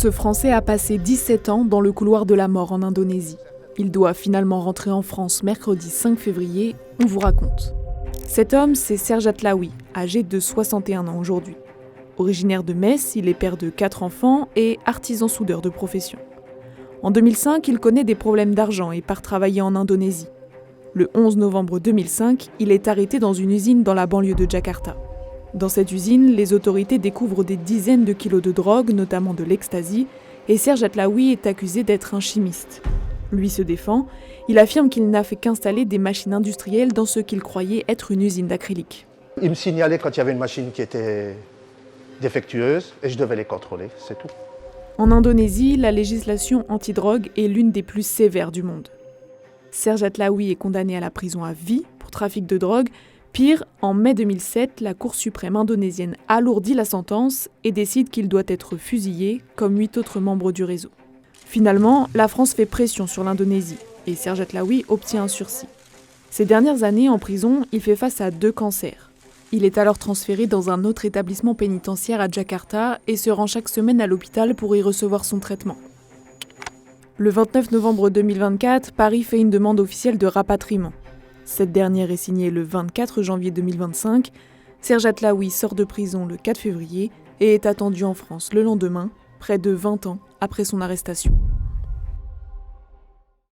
Ce Français a passé 17 ans dans le couloir de la mort en Indonésie. Il doit finalement rentrer en France mercredi 5 février, on vous raconte. Cet homme, c'est Serge Atlaoui, âgé de 61 ans aujourd'hui. Originaire de Metz, il est père de 4 enfants et artisan soudeur de profession. En 2005, il connaît des problèmes d'argent et part travailler en Indonésie. Le 11 novembre 2005, il est arrêté dans une usine dans la banlieue de Jakarta. Dans cette usine, les autorités découvrent des dizaines de kilos de drogue, notamment de l'ecstasy, et Serge Atlaoui est accusé d'être un chimiste. Lui se défend, il affirme qu'il n'a fait qu'installer des machines industrielles dans ce qu'il croyait être une usine d'acrylique. Il me signalait quand il y avait une machine qui était défectueuse et je devais les contrôler, c'est tout. En Indonésie, la législation antidrogue est l'une des plus sévères du monde. Serge Atlaoui est condamné à la prison à vie pour trafic de drogue. Pire, en mai 2007, la Cour suprême indonésienne alourdit la sentence et décide qu'il doit être fusillé, comme 8 autres membres du réseau. Finalement, la France fait pression sur l'Indonésie et Serge Atlaoui obtient un sursis. Ces dernières années en prison, il fait face à 2 cancers. Il est alors transféré dans un autre établissement pénitentiaire à Jakarta et se rend chaque semaine à l'hôpital pour y recevoir son traitement. Le 29 novembre 2024, Paris fait une demande officielle de rapatriement. Cette dernière est signée le 24 janvier 2025. Serge Atlaoui sort de prison le 4 février et est attendu en France le lendemain, près de 20 ans après son arrestation.